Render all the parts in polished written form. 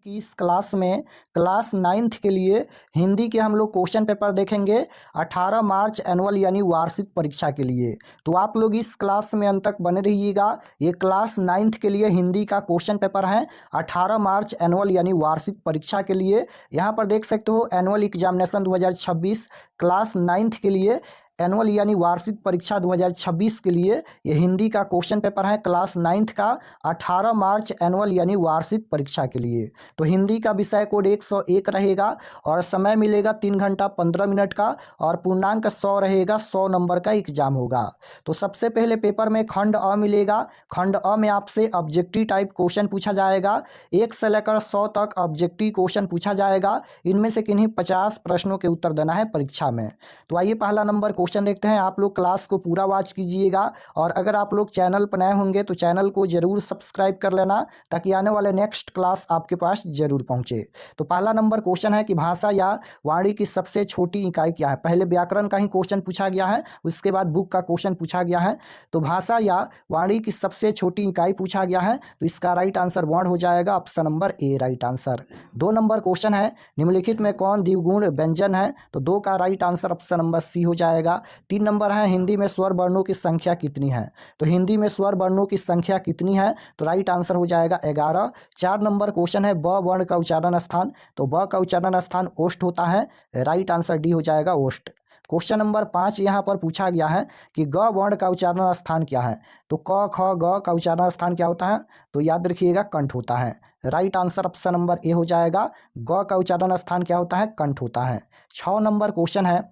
कि इस क्लास में क्लास 9th के लिए हिंदी के हम लोग क्वेश्चन पेपर देखेंगे 18 मार्च एनुअल यानी वार्षिक परीक्षा के लिए। तो आप लोग इस क्लास में अंत तक बने रहिएगा। ये क्लास 9th के लिए हिंदी का क्वेश्चन पेपर है 18 मार्च एनुअल यानी वार्षिक परीक्षा के लिए। यहाँ पर देख सकते हो एनुअल एग्जामिनेशन 2026 क्लास 9th के लिए एनुअल यानी वार्षिक परीक्षा 2026 के लिए ये हिंदी का क्वेश्चन पेपर है क्लास 9th का 18 मार्च एनुअल यानी वार्षिक परीक्षा के लिए। तो हिंदी का विषय कोड 101 रहेगा और समय मिलेगा 3 घंटा 15 मिनट का और पूर्णांक 100 रहेगा। 100 नंबर का एग्जाम होगा। तो सबसे पहले पेपर में खंड अ मिलेगा। खंड अ में आपसे ऑब्जेक्टिव टाइप क्वेश्चन पूछा जाएगा। 1 से लेकर 100 तक ऑब्जेक्टिव क्वेश्चन पूछा जाएगा। इनमें से किन्हीं 50 प्रश्नों के उत्तर देना है परीक्षा में। तो आइए पहला नंबर क्वेश्चन देखते हैं। आप लोग क्लास को पूरा वॉच कीजिएगा और अगर आप लोग चैनल पर नए होंगे तो चैनल को जरूर सब्सक्राइब कर लेना ताकि आने वाले नेक्स्ट क्लास आपके पास जरूर पहुंचे। तो पहला नंबर क्वेश्चन है कि भाषा या वाणी की सबसे छोटी इकाई क्या है। पहले व्याकरण का ही क्वेश्चन पूछा गया है, उसके बाद बुक का क्वेश्चन पूछा गया है। तो भाषा या वाणी की सबसे छोटी इकाई पूछा गया है तो इसका राइट आंसर वर्ण हो जाएगा option number A right answer. 2 number question है निम्नलिखित में कौन द्विगुण व्यंजन है। तो 2 का right answer option number C हो जाएगा। 3 नंबर है हिंदी में स्वर वर्णों की संख्या कितनी है। तो हिंदी में स्वर वर्णों की संख्या कितनी है तो राइट आंसर हो जाएगा 11। 4 नंबर क्वेश्चन है ब वर्ण का उच्चारण स्थान। तो ब का उच्चारण स्थान ओष्ठ होता है। राइट आंसर डी हो जाएगा ओष्ठ। क्वेश्चन नंबर 5 यहाँ पर पूछा गया है कि ग वर्ण का उच्चारण स्थान क्या है। तो क ख ग का उच्चारण स्थान क्या होता है तो याद रखिएगा कंठ होता है। Right answer option number A हो जाएगा। ग का उच्चारण स्थान क्या होता है कंठ होता है। 6 नंबर क्वेश्चन है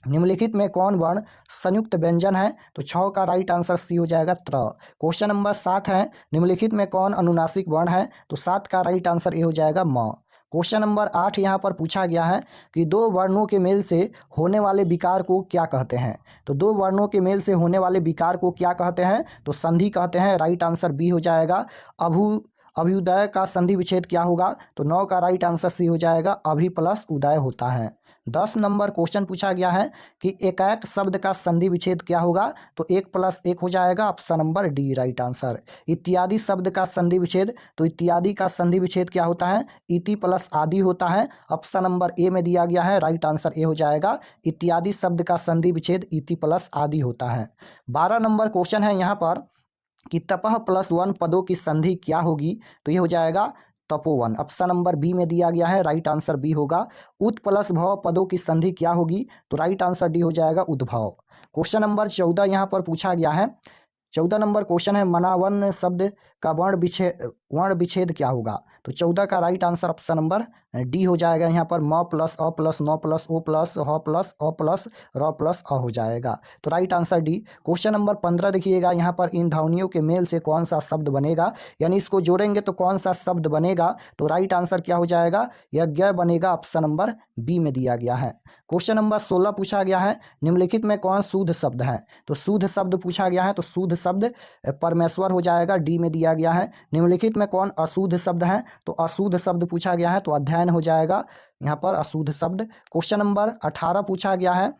निम्नलिखित में कौन वर्ण संयुक्त व्यंजन है। तो 6 का राइट आंसर सी हो जाएगा त्र। क्वेश्चन नंबर 7 है निम्नलिखित में कौन अनुनासिक वर्ण है। तो 7 का राइट आंसर ए हो जाएगा म। क्वेश्चन नंबर 8 यहाँ पर पूछा गया है कि 2 वर्णों के मेल से होने वाले विकार को क्या कहते हैं। तो 2 वर्णों के मेल से होने वाले विकार को क्या कहते हैं तो संधि कहते हैं। राइट आंसर बी हो जाएगा। अभ्युदय का संधि विच्छेद क्या होगा। तो 9 का राइट आंसर सी हो जाएगा अभि प्लस उदय होता है। 10 नंबर क्वेश्चन पूछा गया है कि एकाक शब्द का संधि विच्छेद क्या होगा। तो 1 + 1 हो जाएगा option number D right answer. इत्यादि शब्द का संधि विच्छेद। तो इत्यादि का संधि विच्छेद क्या होता है इति प्लस आदि होता है। ऑप्शन नंबर ए में दिया गया है। राइट आंसर ए हो जाएगा। इत्यादि शब्द का संधि विच्छेद इति प्लस आदि होता है। 12 नंबर क्वेश्चन है यहाँ पर कि तपह +1 पदों की संधि क्या होगी। तो ये हो जाएगा तपोवन। ऑप्शन नंबर बी में दिया गया है। राइट आंसर बी होगा। उत प्लस भव पदों की संधि क्या होगी। तो राइट आंसर डी हो जाएगा उद्भव। क्वेश्चन नंबर 14 यहाँ पर पूछा गया है। 14 नंबर क्वेश्चन है मनावन शब्द का वर्ण विच्छेद क्या होगा। तो 14 का right answer option number D हो जाएगा। यहाँ पर म प्लस अ प्लस न प्लस ओ प्लस ह प्लस अ प्लस र प्लस अ हो जाएगा। तो right answer D. Question number 15 देखिएगा यहाँ पर इन ध्वनियों के मेल से कौन सा शब्द बनेगा, यानी इसको जोड़ेंगे तो कौन सा शब्द बनेगा। तो राइट आंसर क्या हो जाएगा यज्ञ बनेगा। ऑप्शन नंबर बी में दिया गया है। क्वेश्चन नंबर 16 पूछा गया है निम्नलिखित में कौन शुद्ध शब्द है। तो शुद्ध शब्द पूछा गया है तो शुद्ध शब्द परमेश्वर हो जाएगा। डी में दिया गया है। निम्नलिखित में कौन अशुद्ध शब्द है। तो अशुद्ध शब्द पूछा गया है तो अध्ययन हो जाएगा यहाँ पर अशुद्ध शब्द। क्वेश्चन नंबर 18 पूछा गया है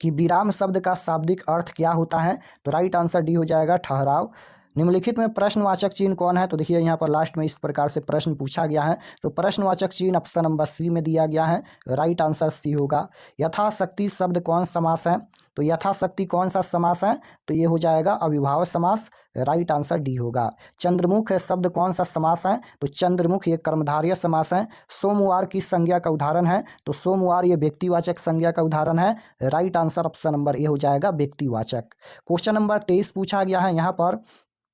कि विराम शब्द का शाब्दिक अर्थ क्या होता है। तो राइट आंसर डी हो जाएगा ठहराव। निम्नलिखित में प्रश्नवाचक चिन्ह कौन है। तो देखिए यहाँ पर लास्ट में इस प्रकार से प्रश्न पूछा गया है। तो प्रश्नवाचक चिन्ह ऑप्शन नंबर सी में दिया गया है। राइट आंसर सी होगा। यथाशक्ति शब्द कौन समास है। तो यथाशक्ति कौन सा समास है। तो ये हो जाएगा अविभाव समास। राइट आंसर डी होगा। चंद्रमुख है शब्द कौन सा समास है। तो चंद्रमुख ये कर्मधारय समास है। सोमवार की संज्ञा का उदाहरण है। तो सोमवार ये व्यक्तिवाचक संज्ञा का उदाहरण है। Right answer option number A हो जाएगा व्यक्तिवाचक। क्वेश्चन नंबर 23 पूछा गया है यहाँ पर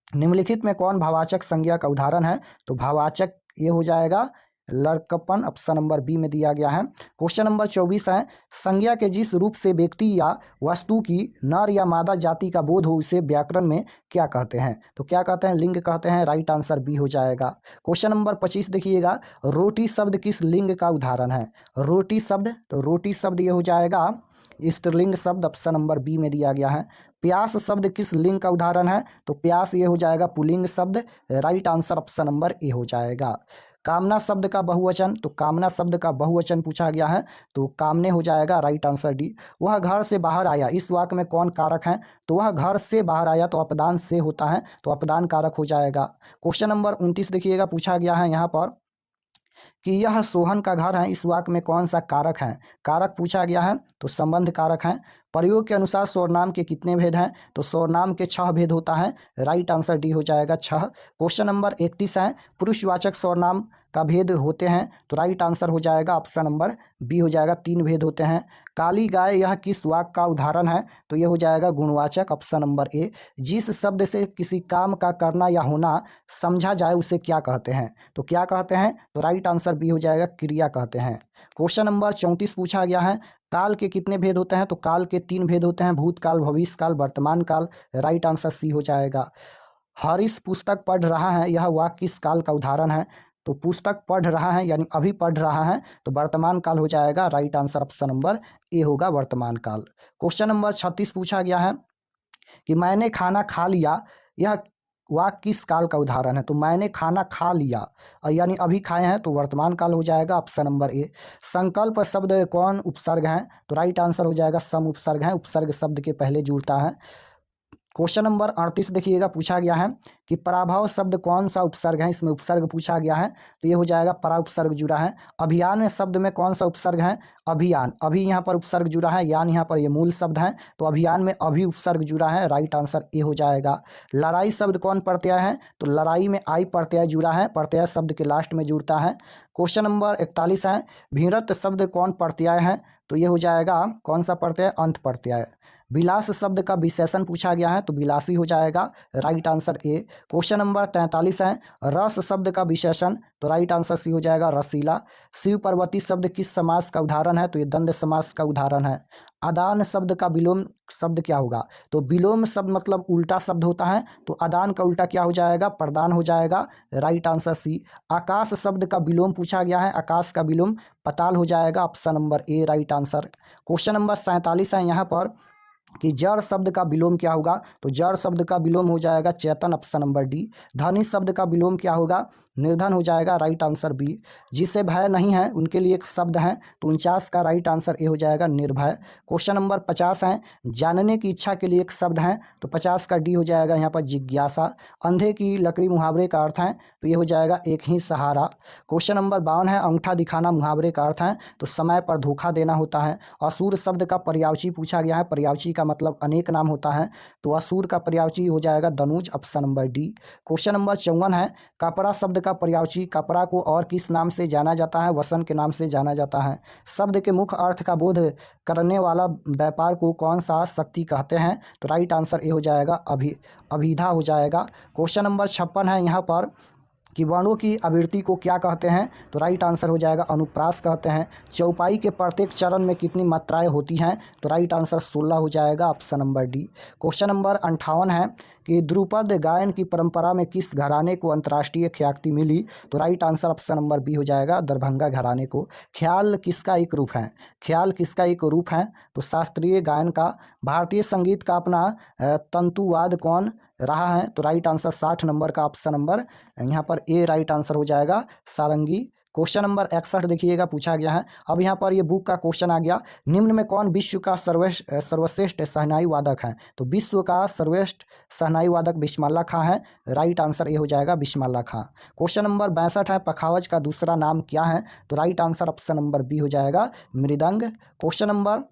निम्नलिखित में कौन भाववाचक संज्ञा का उदाहरण है। तो भाववाचक ये हो जाएगा लड़कपन। ऑप्शन नंबर बी में दिया गया है। क्वेश्चन नंबर 24 है संज्ञा के जिस रूप से व्यक्ति या वस्तु की नर या मादा जाति का बोध हो उसे व्याकरण में क्या कहते हैं। तो क्या कहते हैं लिंग कहते हैं। राइट आंसर बी हो जाएगा। क्वेश्चन नंबर 25 देखिएगा रोटी शब्द किस लिंग का उदाहरण है। रोटी शब्द तो रोटी शब्द ये हो जाएगा स्त्रीलिंग शब्द। ऑप्शन नंबर बी में दिया गया है। प्यास शब्द किस लिंग का उदाहरण है। तो प्यास ये हो जाएगा पुल्लिंग शब्द। Right answer option number A हो जाएगा। कामना शब्द का बहुवचन। तो कामना शब्द का बहुवचन पूछा गया है तो कामने हो जाएगा। Right answer D. वह घर से बाहर आया इस वाक्य में कौन कारक है। तो वह घर से बाहर आया तो अपदान से होता है तो अपदान कारक हो जाएगा। क्वेश्चन नंबर 29 देखिएगा पूछा गया है यहाँ पर कि यह सोहन का घर है, इस वाक्य में कौन सा कारक है? कारक पूछा गया है तो संबंध कारक है। प्रयोग के अनुसार सर्वनाम के कितने भेद हैं? तो सर्वनाम के 6 भेद होता है। राइट आंसर डी हो जाएगा 6। क्वेश्चन नंबर 31 है, पुरुषवाचक सर्वनाम का भेद होते हैं? तो राइट आंसर हो जाएगा ऑप्शन नंबर बी हो जाएगा, 3 भेद होते हैं। काली गाय यह किस वाक्य का उदाहरण है? तो ये हो जाएगा गुणवाचक, ऑप्शन नंबर ए। जिस शब्द से किसी काम का करना या होना समझा जाए उसे क्या कहते हैं? तो क्या कहते हैं? तो राइट आंसर बी हो जाएगा, क्रिया कहते हैं। क्वेश्चन नंबर 34 पूछा गया है, काल के कितने भेद होते हैं? तो काल के 3 भेद होते हैं, भूतकाल, भविष्यकाल, वर्तमान काल। राइट आंसर सी हो जाएगा। हरीश पुस्तक पढ़ रहा है, यह वाक्य किस काल का उदाहरण है? तो पुस्तक पढ़ रहा है यानी अभी पढ़ रहा है, तो वर्तमान काल हो जाएगा। Right answer option number A होगा, वर्तमान काल। क्वेश्चन नंबर 36 पूछा गया है कि मैंने खाना खा लिया, यह वाक्य किस काल का उदाहरण है? तो मैंने खाना खा लिया यानी अभी खाए हैं, तो वर्तमान काल हो जाएगा, ऑप्शन नंबर ए। संकल्प शब्द कौन उपसर्ग है? तो राइट आंसर हो जाएगा सम उपसर्ग है, उपसर्ग शब्द के पहले जुड़ता है। क्वेश्चन नंबर 38 देखिएगा, पूछा गया है कि पराभव शब्द कौन सा उपसर्ग है? इसमें उपसर्ग पूछा गया है, तो ये हो जाएगा परा उपसर्ग जुड़ा है। अभियान शब्द में कौन सा उपसर्ग है? अभियान, अभी यहाँ पर उपसर्ग जुड़ा है, यान यहाँ पर ये मूल शब्द है, तो अभियान में अभी उपसर्ग जुड़ा है। राइट आंसर ए हो जाएगा। लड़ाई शब्द कौन प्रत्यय है? तो लड़ाई में आई प्रत्यय जुड़ा है, प्रत्यय शब्द के लास्ट में जुड़ता है। क्वेश्चन नंबर 41 है, भीड़त शब्द कौन प्रत्यय है? तो ये हो जाएगा कौन सा प्रत्यय? अंत प्रत्यय। विलास शब्द का विशेषण पूछा गया है, तो विलासी हो जाएगा। Right answer A. Question number 43 है, रस शब्द का विशेषण? तो राइट आंसर सी हो जाएगा, रसीला। शिव पार्वती शब्द किस समास का उदाहरण है? तो ये द्वंद्व समास का उदाहरण है। आदान शब्द का विलोम शब्द क्या होगा? तो विलोम शब्द मतलब उल्टा शब्द होता है, तो आदान का उल्टा क्या हो जाएगा? प्रदान हो जाएगा। Right answer C. आकाश शब्द का विलोम पूछा गया है, आकाश का विलोम पताल हो जाएगा, option number A right answer. Question number 47 है यहाँ पर कि जड़ शब्द का विलोम क्या होगा? तो जड़ शब्द का विलोम हो जाएगा चेतन, ऑप्शन नंबर डी। धनी शब्द का विलोम क्या होगा? निर्धन हो जाएगा। Right answer B. जिसे भय नहीं है उनके लिए एक शब्द है, तो 49 का राइट आंसर ए हो जाएगा, निर्भय। क्वेश्चन नंबर 50 है, जानने की इच्छा के लिए एक शब्द है, तो 50 का डी हो जाएगा यहाँ पर, जिज्ञासा। अंधे की लकड़ी मुहावरे का अर्थ है, तो ये हो जाएगा एक ही सहारा। क्वेश्चन नंबर 52 है, अंगूठा दिखाना मुहावरे का अर्थ है, तो समय पर धोखा देना होता है। असुर शब्द का पर्यायवाची पूछा गया है, पर्यायवाची का मतलब अनेक नाम होता है, तो असुर का पर्यायवाची हो जाएगा दनुज, option number D. Question number 54 है, कपड़ा शब्द का पर्यायवाची, कपड़ा को और किस नाम से जाना जाता है? वसन के नाम से जाना जाता है। शब्द के मुख्य अर्थ का बोध करने वाला व्यापार को कौन सा शक्ति कहते हैं? तो राइट आंसर ए हो जाएगा, अभिधा हो जाएगा। क्वेश्चन नंबर 56 है यहाँ पर कि वर्णों की आवृत्ति को क्या कहते हैं? तो राइट आंसर हो जाएगा, अनुप्रास कहते हैं। चौपाई के प्रत्येक चरण में कितनी मात्राएं होती हैं? तो राइट आंसर 16 हो जाएगा, option number D. Question number 58 है कि ध्रुपद गायन की परंपरा में किस घराने को अंतर्राष्ट्रीय ख्याति मिली? तो right answer option number B हो जाएगा, दरभंगा घराने को। ख्याल किसका एक रूप है? ख्याल किसका एक रूप है? तो शास्त्रीय गायन का। भारतीय संगीत का अपना तंतुवाद कौन रहा है? तो राइट आंसर 60 नंबर का, ऑप्शन नंबर यहाँ पर ए राइट आंसर हो जाएगा, सारंगी। क्वेश्चन नंबर 61 देखिएगा, पूछा गया है। अब यहाँ पर ये बुक का क्वेश्चन आ गया, निम्न में कौन विश्व का सर्वश्रेष्ठ शहनाई वादक है? तो विश्व का सर्वश्रेष्ठ शहनाई वादक बिस्मिल्लाह खां है। राइट आंसर ए हो जाएगा, बिस्मिल्लाह खां। क्वेश्चन नंबर 62 है, पखावज का दूसरा नाम क्या है? तो right answer option number B हो जाएगा, मृदंग। क्वेश्चन नंबर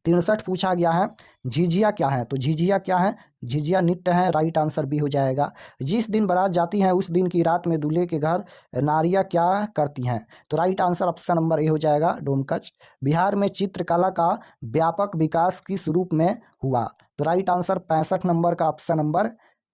63 पूछा गया है, झिझिया क्या है? तो झिझिया क्या है? झिझिया नृत्य है। राइट आंसर बी हो जाएगा। जिस दिन बारात जाती है उस दिन की रात में दूल्हे के घर नारियां क्या करती हैं? तो right answer option number A हो जाएगा, डोमकच। बिहार में चित्रकला का व्यापक विकास किस रूप में हुआ? तो राइट आंसर 65 नंबर का, ऑप्शन नंबर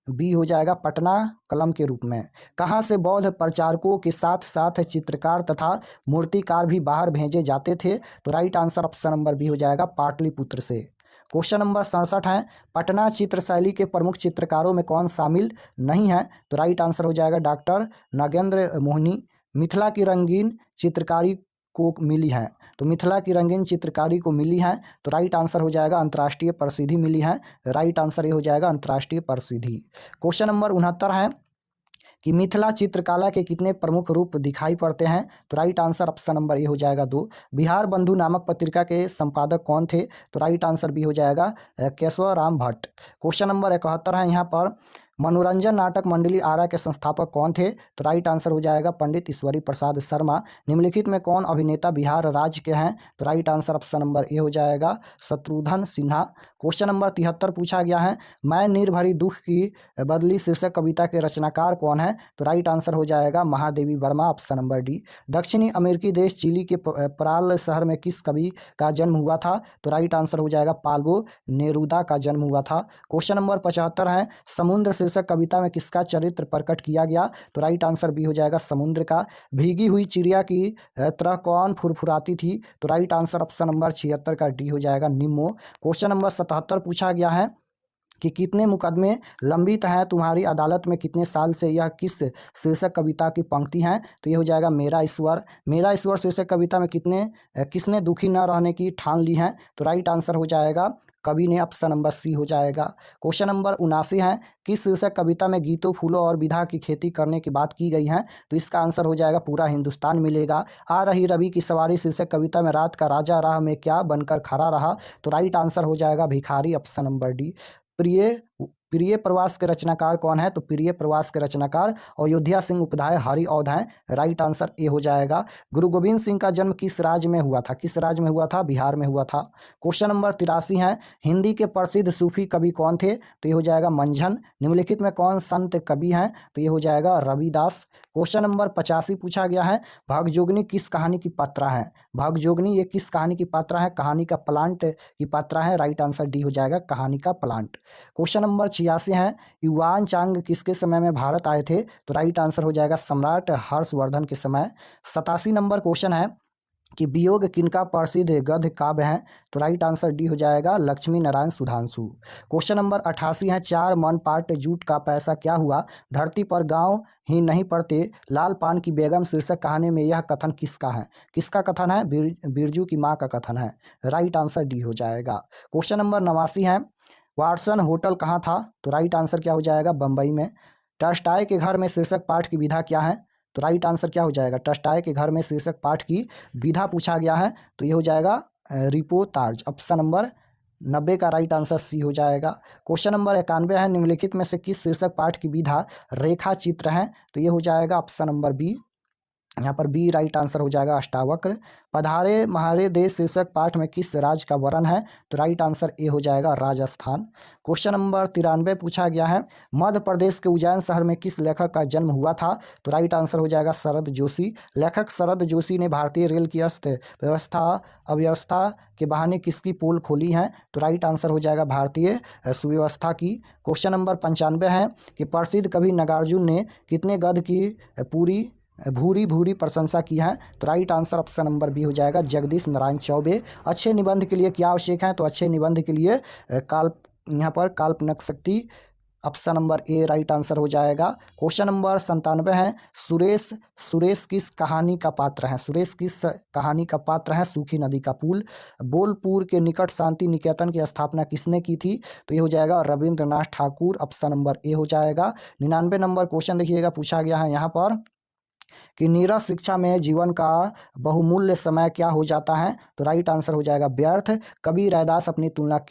बी हो जाएगा, पटना कलम के रूप में। कहाँ से बौद्ध प्रचारकों के साथ साथ चित्रकार तथा मूर्तिकार भी बाहर भेजे जाते थे? तो right answer option number B हो जाएगा, पाटलिपुत्र से। क्वेश्चन नंबर 67 है, पटना चित्र शैली के प्रमुख चित्रकारों में कौन शामिल नहीं है? तो राइट आंसर हो जाएगा, डॉक्टर नागेंद्र मोहनी। मिथिला की रंगीन चित्रकारी को मिली है, तो मिथिला की रंगीन चित्रकारी को मिली है, तो राइट आंसर हो जाएगा, अंतर्राष्ट्रीय प्रसिद्धि मिली है। राइट आंसर ये हो जाएगा, अंतर्राष्ट्रीय प्रसिद्धि। क्वेश्चन नंबर 69 है कि मिथिला चित्रकला के कितने प्रमुख रूप दिखाई पड़ते हैं? तो right answer option number A हो जाएगा, 2। बिहार बंधु नामक पत्रिका के संपादक कौन थे? तो राइट आंसर बी हो जाएगा, केशव राम भट्ट। क्वेश्चन नंबर 71 है यहाँ पर मनोरंजन नाटक मंडली आरा के संस्थापक कौन थे? तो राइट आंसर हो जाएगा पंडित ईश्वरी प्रसाद शर्मा। निम्नलिखित में कौन अभिनेता बिहार राज्य के हैं? तो right answer option number A हो जाएगा शत्रुघ्न सिन्हा। क्वेश्चन नंबर 73 पूछा गया है, मैं निर्भरी दुख की बदली शीर्षक कविता के रचनाकार कौन है? तो राइट आंसर हो जाएगा Mahadevi Verma, option number D. दक्षिणी अमेरिकी देश चिली के पराल शहर में किस कवि का जन्म हुआ था? तो राइट आंसर हो जाएगा पाल्बो नेरुदा का जन्म हुआ था। क्वेश्चन नंबर 75 है, समुद्र शीर्षक कविता में किसका चरित्र प्रकट किया गया? तो राइट आंसर बी हो जाएगा समुद्र का। भीगी हुई चिड़िया की तरह कौन फुरफुराती थी? तो राइट आंसर ऑप्शन नंबर 76 का डी हो जाएगा निम्मो। क्वेश्चन नंबर 77 पूछा गया है कि कितने मुकदमे लंबित हैं तुम्हारी अदालत में कितने साल से, यह किस शीर्षक कविता की पंक्ति हैं? तो ये हो जाएगा मेरा ईश्वर। मेरा ईश्वर शीर्षक कविता में किसने दुखी न रहने की ठान ली है? तो राइट आंसर हो जाएगा कवि ने, ऑप्शन नंबर सी हो जाएगा। क्वेश्चन नंबर 79 है, किस शीर्षक कविता में गीतों फूलों और विधा की खेती करने की बात की गई है? तो इसका आंसर हो जाएगा पूरा हिंदुस्तान मिलेगा। आ रही रवि की सवारी शीर्षक कविता में रात का राजा राह में क्या बनकर खड़ा रहा? तो राइट आंसर हो जाएगा भिखारी, ऑप्शन नंबर डी। प्रिय प्रिय प्रवास के रचनाकार कौन है? तो प्रिय प्रवास के रचनाकार अयोध्या सिंह उपाध्याय हरिऔध हैं। राइट आंसर ए हो जाएगा। गुरु गोविंद सिंह का जन्म किस राज्य में हुआ था? किस राज्य में हुआ था? बिहार में हुआ था। क्वेश्चन नंबर 83 है, हिंदी के प्रसिद्ध सूफी कवि कौन थे? तो ये हो जाएगा मंझन। निम्नलिखित में कौन संत कवि हैं? तो ये हो जाएगा रविदास। क्वेश्चन नंबर 85 पूछा गया है, भगजोगनी किस कहानी की पात्रा है? भगजोगनी ये किस कहानी की पात्रा है? कहानी का प्लांट की पात्रा है। राइट आंसर डी हो जाएगा कहानी का प्लांट। क्वेश्चन नंबर 86 है, युवान चांग किसके समय में भारत आए थे? तो राइट आंसर हो जाएगा सम्राट हर्षवर्धन के समय। 87 नंबर क्वेश्चन है कि वियोग किनका प्रसिद्ध गद्य काव्य है? तो राइट आंसर डी हो जाएगा लक्ष्मी नारायण सुधांशु। क्वेश्चन नंबर 88 है, चार मन पाट जूट का पैसा क्या हुआ? धरती पर गांव ही नहीं पड़ते लाल पान की बेगम शीर्षक कहानी में यह कथन किसका है? किसका कथन है? बिरजू की माँ का कथन है। राइट आंसर डी हो जाएगा। क्वेश्चन नंबर 89 है, वाटसन होटल कहाँ था? तो राइट आंसर क्या हो जाएगा? बम्बई में। टॉल्स्टॉय के घर में शीर्षक पाठ की विधा क्या है? तो राइट आंसर क्या हो जाएगा? टॉल्स्टॉय के घर में शीर्षक पाठ की विधा पूछा गया है, तो ये हो जाएगा रिपोर्ताज, ऑप्शन नंबर 90 का राइट आंसर सी हो जाएगा। क्वेश्चन नंबर 91 है, निम्नलिखित में से किस शीर्षक पाठ की विधा रेखा चित्र है? तो ये हो जाएगा ऑप्शन नंबर बी, यहाँ पर बी राइट आंसर हो जाएगा अष्टावक्र। पधारे महारे देश शीर्षक पाठ में किस राज्य का वर्णन है? तो राइट आंसर ए हो जाएगा राजस्थान। क्वेश्चन नंबर 93 पूछा गया है, मध्य प्रदेश के उज्जैन शहर में किस लेखक का जन्म हुआ था? तो राइट आंसर हो जाएगा शरद जोशी। लेखक शरद जोशी ने भारतीय रेल की अव्यवस्था के बहाने किसकी पोल खोली है? तो राइट आंसर हो जाएगा भारतीय सुव्यवस्था की। क्वेश्चन नंबर 95 है कि प्रसिद्ध कवि नागार्जुन ने कितने गद्य की पूरी भूरी भूरी प्रशंसा की है? तो right answer option number B हो जाएगा जगदीश नारायण चौबे। अच्छे निबंध के लिए क्या आवश्यक है? तो अच्छे निबंध के लिए यहाँ पर काल्पनिक शक्ति, option number A right answer हो जाएगा। क्वेश्चन नंबर 97 है, सुरेश किस कहानी का पात्र है? सुरेश किस कहानी का पात्र है? सूखी नदी का पुल। बोलपुर के निकट शांति निकेतन की स्थापना किसने की थी? तो ये हो जाएगा Rabindranath Thakur, option number A हो जाएगा। 99 नंबर क्वेश्चन देखिएगा, पूछा गया है यहाँ पर कि नीरज शिक्षा में जीवन का बहुमूल्य समय क्या हो जाता है? तो राइट आंसर हो जाएगा व्यर्थ। कवि रैदास अपनी तुलना